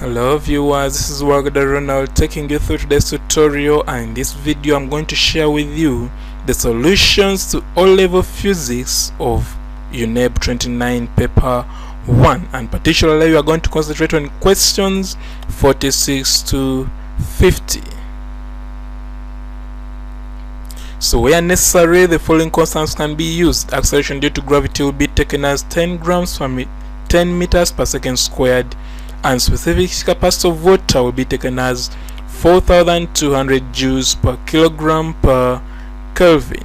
Hello viewers, this is Ronald taking you through today's tutorial, and in this video I'm going to share with you the solutions to O-level physics of UNEB 29 paper 1, and particularly we are going to concentrate on questions 46 to 50. So where necessary, the following constants can be used. Acceleration due to gravity will be taken as 10 grams per 10 meters per second squared, and specific capacity of water will be taken as 4,200 joules per kilogram per Kelvin.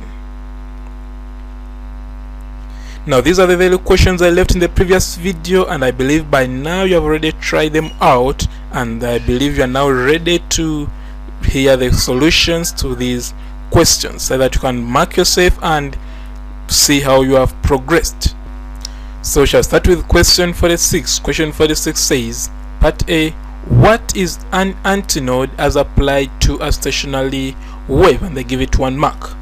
Now these are the value questions I left in the previous video, and I believe by now you have already tried them out, and I believe you are now ready to hear the solutions to these questions so that you can mark yourself and see how you have progressed. So we shall start with question 46. Question 46 says, Part A, what is an antinode as applied to a stationary wave? And they give it 1 mark.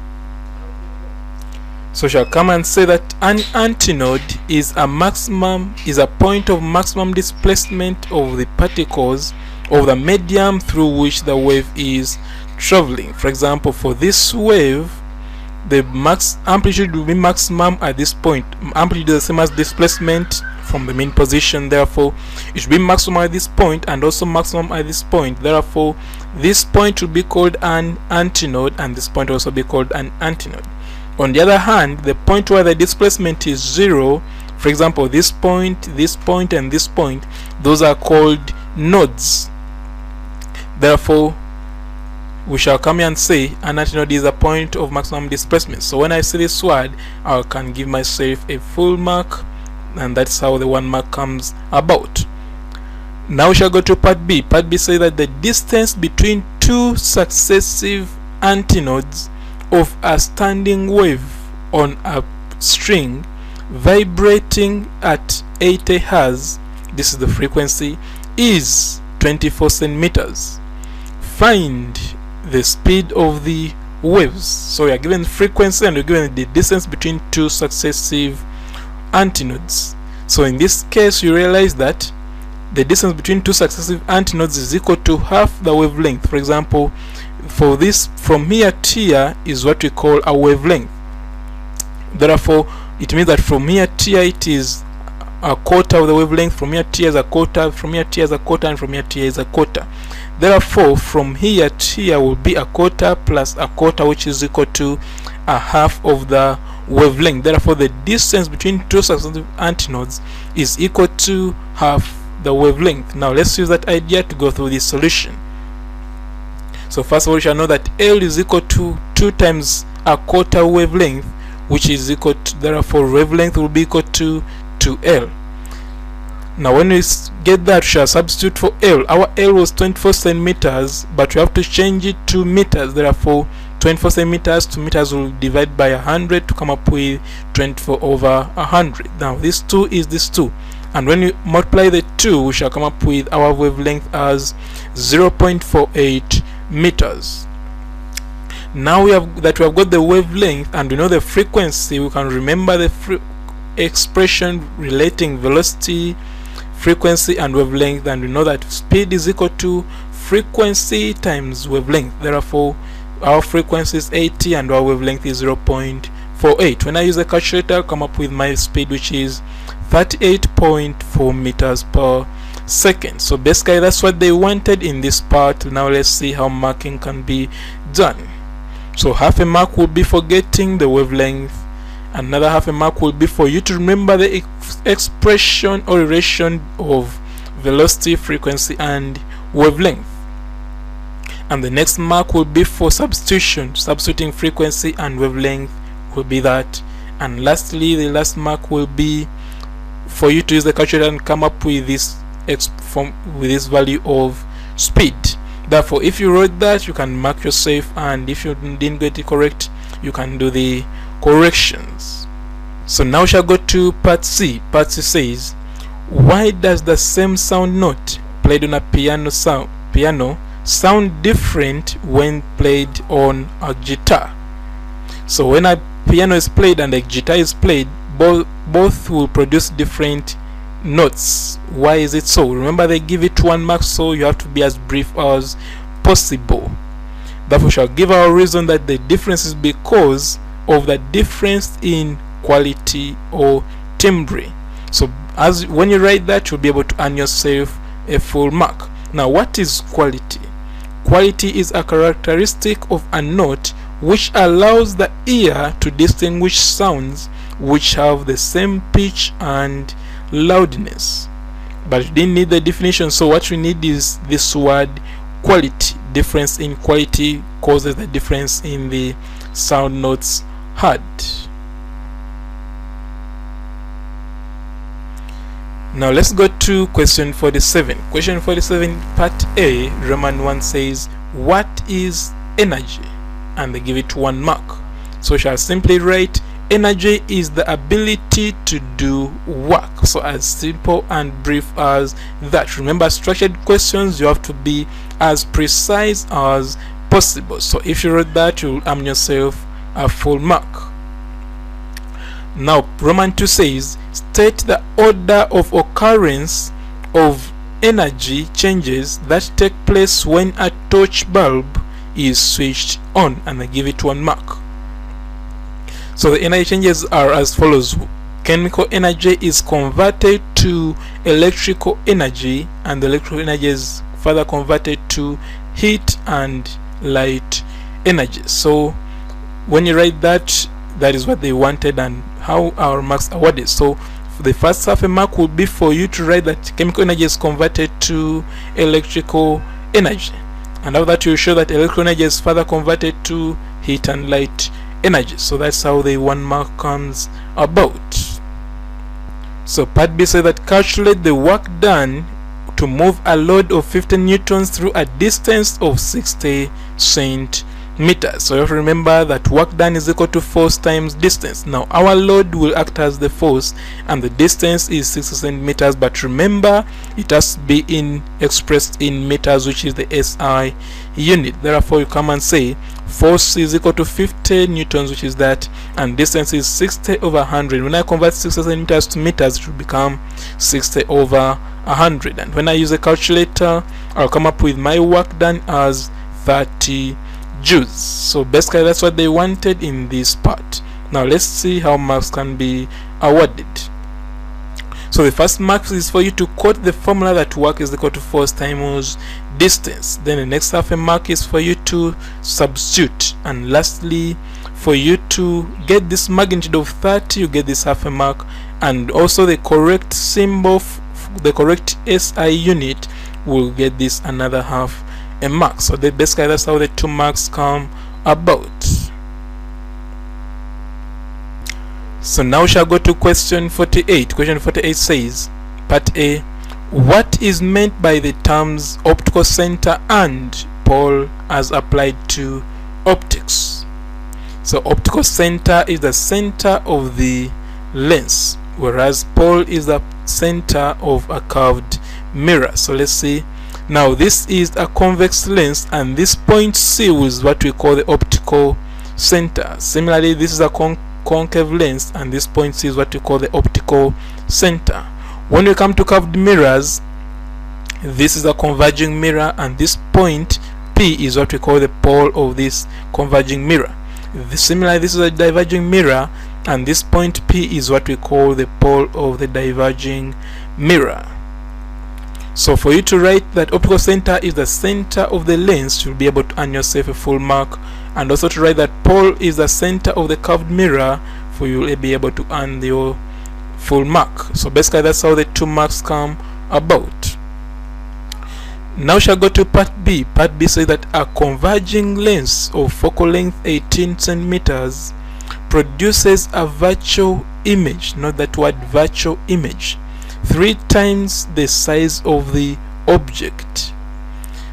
So we shall come and say that an antinode is a point of maximum displacement of the particles of the medium through which the wave is traveling. For example, for this wave, the max amplitude will be maximum at this point. Amplitude is the same as displacement from the mean position, therefore it should be maximum at this point and also maximum at this point. Therefore this point will be called an antinode, and this point will also be called an antinode. On the other hand, the point where the displacement is 0, for example this point, and this point, those are called nodes. Therefore we shall come here and say an antinode is a point of maximum displacement. So when I see this word, I can give myself a full mark, and that's how the 1 mark comes about. Now we shall go to part B. Part B says that the distance between two successive antinodes of a standing wave on a string vibrating at 80 Hz, this is the frequency, is 24 centimeters. Find the speed of the waves. So we are given frequency and we're given the distance between two successive antinodes. So in this case you realize that the distance between two successive antinodes is equal to half the wavelength. For example, for this from here to here is what we call a wavelength. Therefore it means that from here to here it is a quarter of the wavelength, from here to here is a quarter, from here to here is a quarter, and from here to here is a quarter. Therefore from here to here will be a quarter plus a quarter, which is equal to a half of the wavelength. Therefore the distance between two successive antinodes is equal to half the wavelength. Now let's use that idea to go through this solution. So first of all, we shall know that L is equal to 2 times a quarter wavelength, which is equal to, therefore wavelength will be equal to 2L. Now when we get that, we shall substitute for L. Our L was 24 centimeters, but we have to change it to meters. Therefore 24 centimeters to meters will divide by 100 to come up with 24 over 100. Now this 2 is this 2, and when we multiply the 2, we shall come up with our wavelength as 0.48 meters. Now we have got the wavelength and we know the frequency. We can remember the expression relating velocity, frequency, and wavelength, and we know that speed is equal to frequency times wavelength. Therefore our frequency is 80 and our wavelength is 0.48. When I use the calculator, I'll come up with my speed, which is 38.4 meters per second. So basically that's what they wanted in this part. Now let's see how marking can be done. So half a mark will be for getting the wavelength, another half a mark will be for you to remember the expression or relation of velocity, frequency, and wavelength, and the next mark will be for substituting frequency and wavelength will be that, and lastly the last mark will be for you to use the calculator and come up with this value of speed. Therefore if you wrote that, you can mark yourself, and if you didn't get it correct, you can do the corrections. So now we shall go to part C. Part C says, why does the same sound note played on a piano sound different when played on a guitar? So when a piano is played and a guitar is played, both will produce different notes. Why is it so? Remember, they give it 1 mark, so you have to be as brief as possible. Therefore, we shall give our reason that the difference is because of the difference in quality or timbre. So as when you write that, you'll be able to earn yourself a full mark. Now, what is quality? Quality is a characteristic of a note which allows the ear to distinguish sounds which have the same pitch and loudness. But you didn't need the definition, so what we need is this word quality. Difference in quality causes the difference in the sound notes heard. Now let's go to question 47. Question 47, part A, Roman 1 says, what is energy? And they give it 1 mark. So shall simply write, energy is the ability to do work. So as simple and brief as that. Remember, structured questions, you have to be as precise as possible. So if you wrote that, you'll earn yourself a full mark. Now Roman 2 says, state the order of occurrence of energy changes that take place when a torch bulb is switched on, and I give it 1 mark. So the energy changes are as follows. Chemical energy is converted to electrical energy, and the electrical energy is further converted to heat and light energy. So when you write that, that is what they wanted and how our marks are awarded. So the first half a mark would be for you to write that chemical energy is converted to electrical energy, and after that you show that electrical energy is further converted to heat and light energy. So that's how the 1 mark comes about. So part B says that calculate the work done to move a load of 50 newtons through a distance of 60 centimeters. So you have to remember that work done is equal to force times distance. Now our load will act as the force and the distance is 60 centimeters, but remember it has to be expressed in meters, which is the SI unit. Therefore you come and say force is equal to 50 newtons, which is that, and distance is 60 over 100. When I convert 60 centimeters to meters, it will become 60 over 100, and when I use a calculator, I'll come up with my work done as 30 joules. So basically that's what they wanted in this part. Now let's see how marks can be awarded. So the first mark is for you to quote the formula that work is equal to force times distance. Then the next half a mark is for you to substitute, and lastly for you to get this magnitude of 30, you get this half a mark, and also the correct symbol, the correct SI unit will get this another half a mark. So basically that's how the 2 marks come about. So now we shall go to question 48. Question 48 says, part A, what is meant by the terms optical center and pole as applied to optics? So optical center is the center of the lens, whereas pole is the center of a curved mirror. So let's see. Now this is a convex lens, and this point C is what we call the optical center. Similarly, this is a concave lens, and this point C is what we call the optical center. When we come to curved mirrors, this is a converging mirror, and this point P is what we call the pole of this converging mirror. Similarly, this is a diverging mirror, and this point P is what we call the pole of the diverging mirror. So for you to write that optical center is the center of the lens, you'll be able to earn yourself a full mark, and also to write that pole is the center of the curved mirror, for you will be able to earn your full mark. So basically that's how the 2 marks come about. Now shall go to part B. Part B says that a converging lens of focal length 18 centimeters produces a virtual image, not that word virtual image, 3 times the size of the object.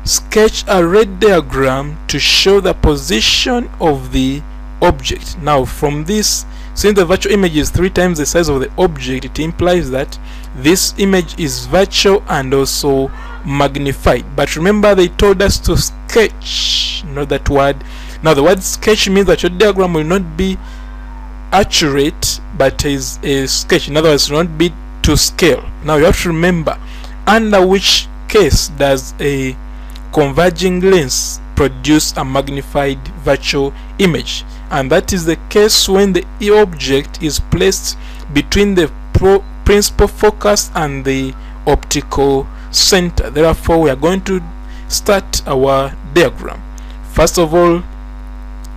Sketch a red diagram to show the position of the object. Now from this, since the virtual image is 3 times the size of the object, it implies that this image is virtual and also magnified. But remember, they told us to sketch, not that word. Now the word sketch means that your diagram will not be accurate, but is a sketch. In other words, it will not be to scale. Now you have to remember under which case does a converging lens produce a magnified virtual image, and that is the case when the object is placed between the principal focus and the optical center. Therefore, we are going to start our diagram. First of all,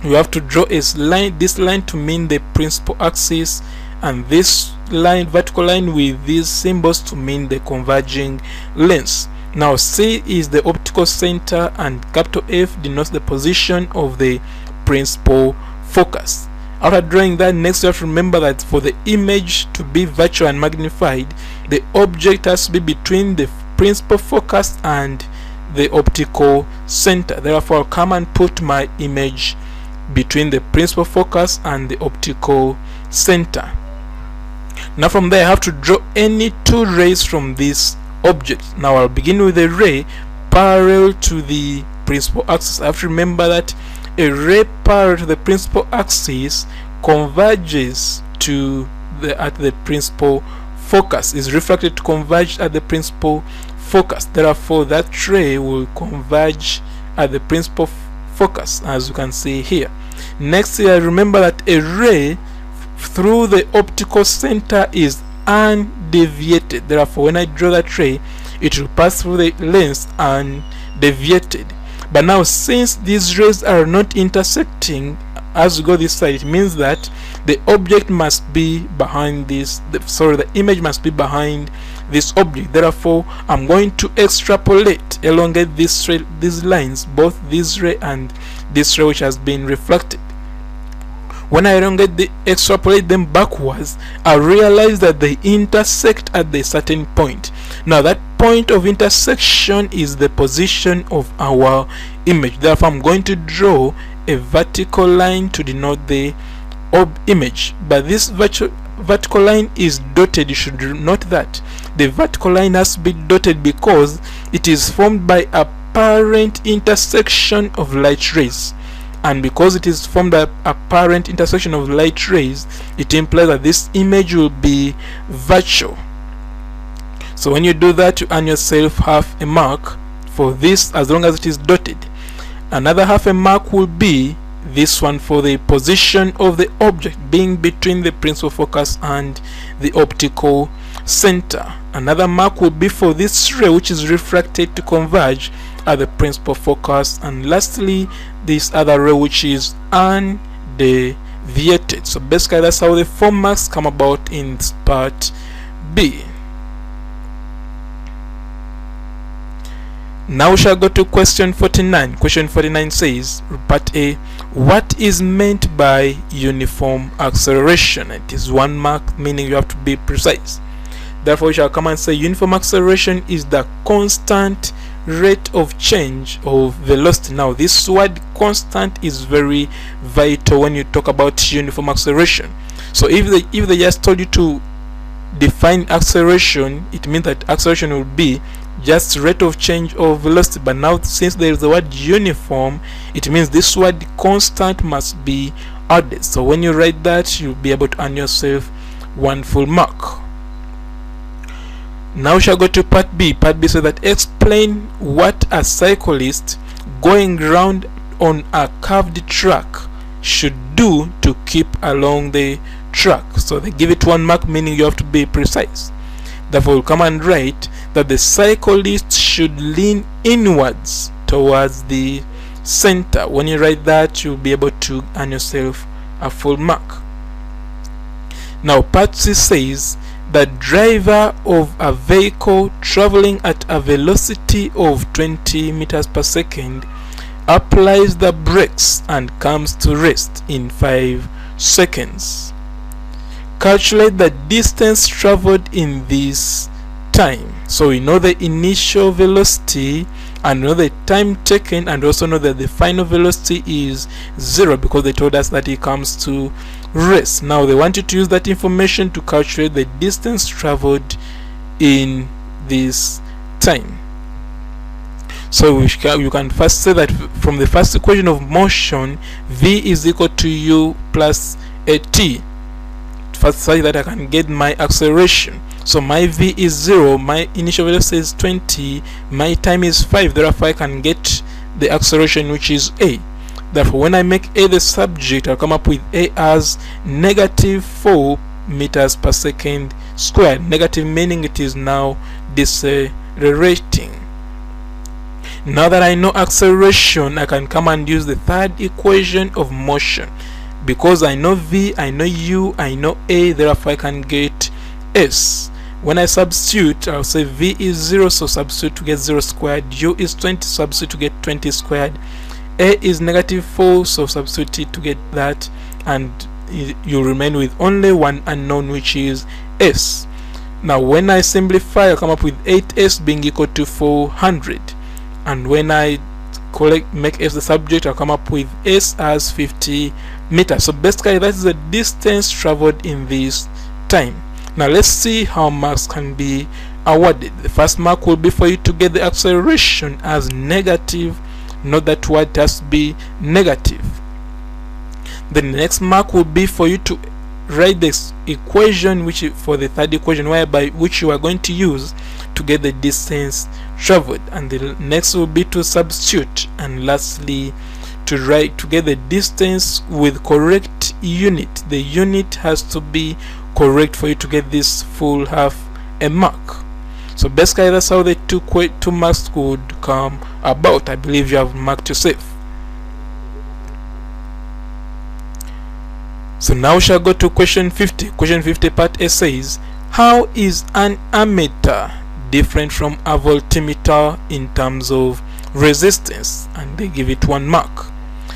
you have to draw this line to mean the principal axis, and this line, vertical line, with these symbols to mean the converging lens. Now C is the optical center and capital F denotes the position of the principal focus. After drawing that, next you have to remember that for the image to be virtual and magnified, the object has to be between the principal focus and the optical center. Therefore, I'll come and put my image between the principal focus and the optical center. Now from there I have to draw any two rays from this object. Now I'll begin with a ray parallel to the principal axis. I have to remember that a ray parallel to the principal axis converges to at the principal focus, is refracted to converge at the principal focus. Therefore, that ray will converge at the principal focus, as you can see here. Next, remember that a ray through the optical center is undeviated. Therefore, when I draw that ray, it will pass through the lens undeviated. But now, since these rays are not intersecting as you go this side, it means that the object must be behind this, the image must be behind this object. Therefore, I'm going to extrapolate, elongate these lines, both this ray and this ray which has been reflected. When I extrapolate them backwards, I realize that they intersect at a certain point. Now that point of intersection is the position of our image. Therefore, I'm going to draw a vertical line to denote the image. But this vertical line is dotted. You should note that the vertical line has to be dotted because it is formed by apparent intersection of light rays. And because it is formed by apparent intersection of light rays, it implies that this image will be virtual. So when you do that, you earn yourself half a mark for this as long as it is dotted. Another half a mark will be this one for the position of the object being between the principal focus and the optical center. Another mark will be for this ray which is refracted to converge at the principal focus, and lastly this other ray which is undeviated. So basically that's how the 4 marks come about in part B. Now we shall go to question 49. Question 49 says, part A, what is meant by uniform acceleration? It is 1 mark, meaning you have to be precise. Therefore we shall come and say uniform acceleration is the constant rate of change of velocity. Now this word constant is very vital when you talk about uniform acceleration. So if they just told you to define acceleration, it means that acceleration will be just rate of change of velocity. But now since there is the word uniform, it means this word constant must be added. So when you write that, you'll be able to earn yourself 1 full mark. Now we shall go to part B. Part B says that explain what a cyclist going round on a curved track should do to keep along the track. So they give it 1 mark, meaning you have to be precise. Therefore we'll come and write that the cyclist should lean inwards towards the center. When you write that, you'll be able to earn yourself a full mark. Now part C says the driver of a vehicle traveling at a velocity of 20 meters per second applies the brakes and comes to rest in 5 seconds. Calculate the distance traveled in this time. So we know the initial velocity and know the time taken, and also know that the final velocity is 0 because they told us that it comes to rest. Now they want you to use that information to calculate the distance traveled in this time. So you can first say that from the first equation of motion, v is equal to u plus at. First say that I can get my acceleration. So my V is 0, my initial velocity is 20, my time is 5, therefore I can get the acceleration, which is A. Therefore when I make A the subject, I'll come up with A as -4 meters per second squared. Negative meaning it is now decelerating. Now that I know acceleration, I can come and use the third equation of motion. Because I know V, I know U, I know A, therefore I can get S. When I substitute, I'll say V is 0, so substitute to get 0 squared. U is 20, substitute to get 20 squared. A is -4, so substitute it to get that, and you remain with only one unknown, which is S. Now when I simplify, I'll come up with 8S being equal to 400, and when I make S the subject, I'll come up with S as 50 meters. So basically that is the distance traveled in this time. Now let's see how marks can be awarded. The first mark will be for you to get the acceleration as negative. Note that word has to be negative. The next mark will be for you to write this equation, which for the third equation, whereby which you are going to use to get the distance traveled. And the next will be to substitute, and lastly to write to get the distance with correct unit. The unit has to be correct for you to get this full half a mark. So basically that's how the two marks could come about. I believe you have marked yourself. So now we shall go to question 50. Question 50 part A says, how is an ammeter different from a voltmeter in terms of resistance? And they give it 1 mark.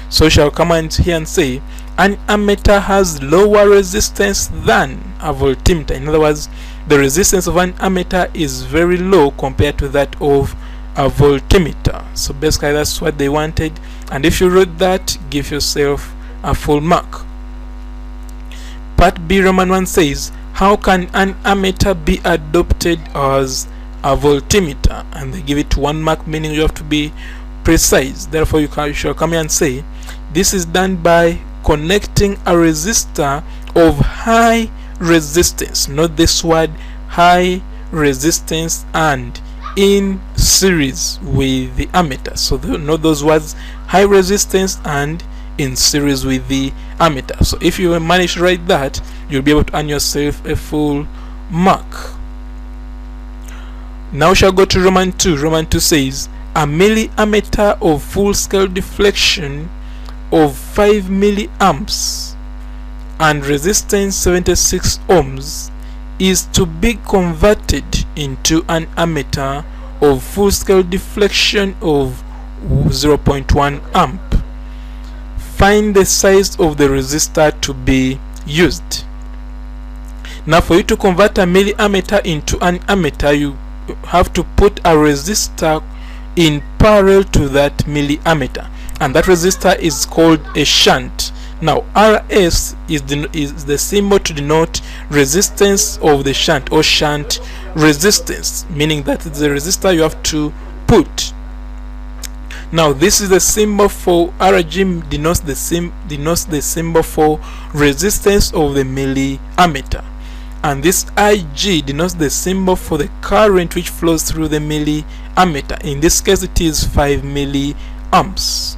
So we shall come in here and say an ammeter has lower resistance than a voltmeter. In other words, the resistance of an ammeter is very low compared to that of a voltmeter. So basically that's what they wanted, and if you wrote that, give yourself a full mark. Part B Roman 1 says, how can an ammeter be adopted as a voltmeter? And they give it 1 mark, meaning you have to be precise. Therefore you shall come here and say, this is done by connecting a resistor of high resistance. Note this word, high resistance, and in series with the ammeter. So note those words, high resistance and in series with the ammeter. So if you manage to write that, you'll be able to earn yourself a full mark. Now we shall go to Roman 2. Roman 2 says, a milliammeter of full scale deflection of 5 milliamps and resistance 76 ohms is to be converted into an ammeter of full scale deflection of 0.1 amp. Find the size of the resistor to be used. Now for you to convert a milliammeter into an ammeter, you have to put a resistor in parallel to that milliammeter, and that resistor is called a shunt. Now RS is the symbol to denote resistance of the shunt, or shunt resistance, meaning that it's the resistor you have to put. Now this is the symbol for RG, denotes the symbol for resistance of the milliammeter, and this IG denotes the symbol for the current which flows through the milliammeter. In this case it is 5 milliamps.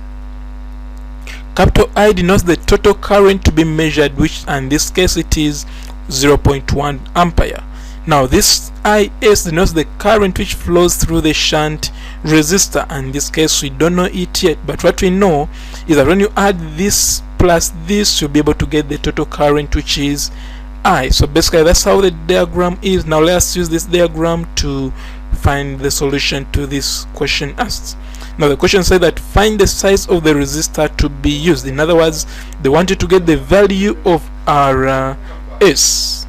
Capital I denotes the total current to be measured, which in this case it is 0.1 ampere. Now this IS denotes the current which flows through the shunt resistor, and in this case we don't know it yet, but what we know is that when you add this plus this, you'll be able to get the total current, which is I. So basically that's how the diagram is. Now let's use this diagram to find the solution to this question asked. Now the question said that find the size of the resistor to be used. In other words, they want you to get the value of RS.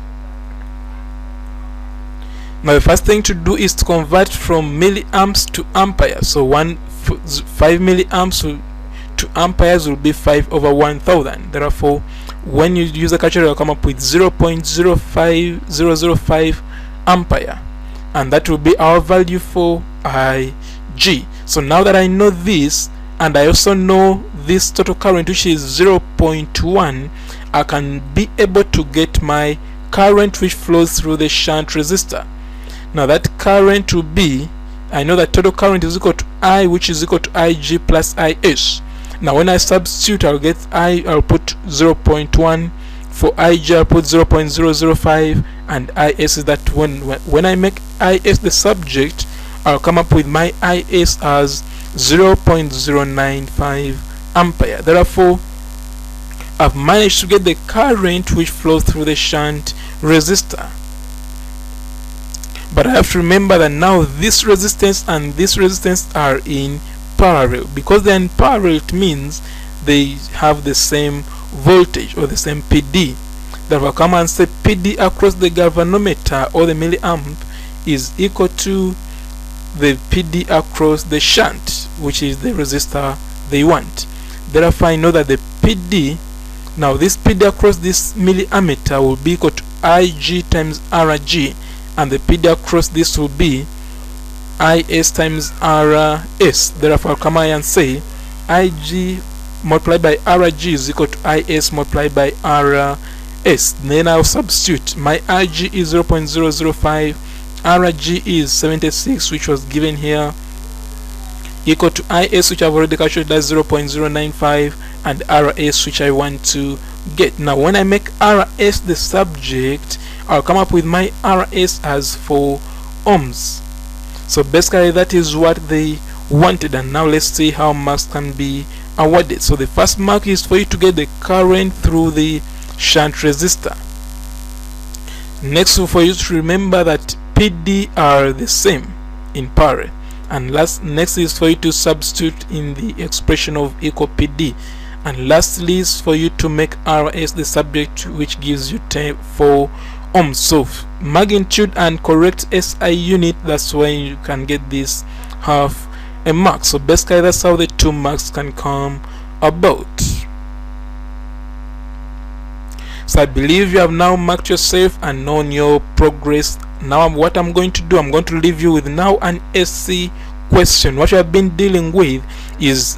Now the first thing to do is to convert from milliamps to amperes. So 5 milliamps to amperes will be 5 over 1000. Therefore, when you use a calculator, you'll come up with 0.05005 ampere, and that will be our value for IG. So now that I know this, and I also know this total current, which is 0.1, I can be able to get my current which flows through the shunt resistor. Now that current will be, I know that total current is equal to I, which is equal to Ig plus Is. Now when I substitute, I'll get I'll put 0.1, for Ig I'll put 0.005, and Is is that when I make Is the subject, I'll come up with my Is as 0.095 ampere. Therefore, I've managed to get the current which flows through the shunt resistor. But I have to remember that now this resistance and this resistance are in parallel. Because they're in parallel, it means they have the same voltage or the same PD. Therefore, I'll come and say PD across the galvanometer or the milliamp is equal to the PD across the shunt, which is the resistor they want. Therefore, I know that the PD, now this PD across this milliammeter will be equal to Ig times Rg, and the PD across this will be Is times Rs. Therefore, I'll come and say Ig multiplied by Rg is equal to Is multiplied by Rs. Then I'll substitute. My Ig is 0.005, Rg is 76, which was given here, equal to Is, which I've already calculated as 0.095, and Rs, which I want to get. Now when I make Rs the subject, I'll come up with my Rs as 4 ohms. So basically that is what they wanted, and now let's see how marks can be awarded. So the first mark is for you to get the current through the shunt resistor. Next, for you to remember that PD are the same in parallel, and next is for you to substitute in the expression of equal PD, and lastly is for you to make Rs the subject, which gives you 4 ohms. So magnitude and correct SI unit, that's why you can get this half a mark. So basically that's how the 2 marks can come about. So I believe you have now marked yourself and known your progress. Now what I'm going to do, I'm going to leave you with now an SC question. What you have been dealing with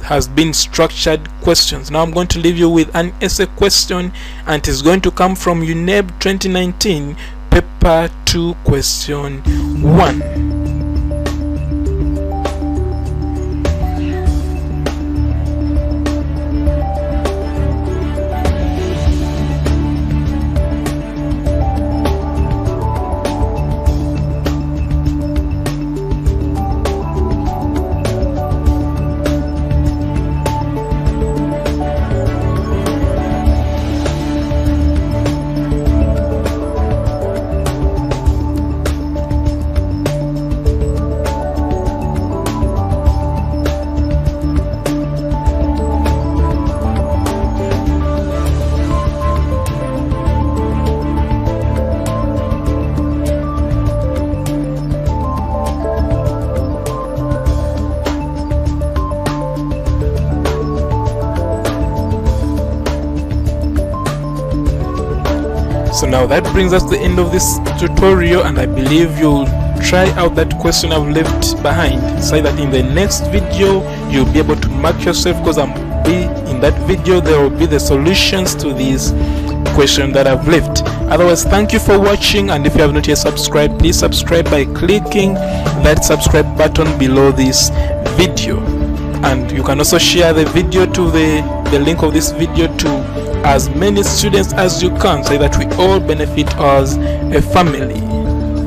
has been structured questions. Now I'm going to leave you with an essay question, and it is going to come from UNEB 2019 paper 2 question 1. So now that brings us to the end of this tutorial, and I believe you'll try out that question I've left behind, so that in the next video you'll be able to mark yourself, because in that video there will be the solutions to these questions that I've left. Otherwise, thank you for watching, and if you have not yet subscribed, please subscribe by clicking that subscribe button below this video, and you can also share the video to the link of this video to as many students as you can, so that we all benefit as a family.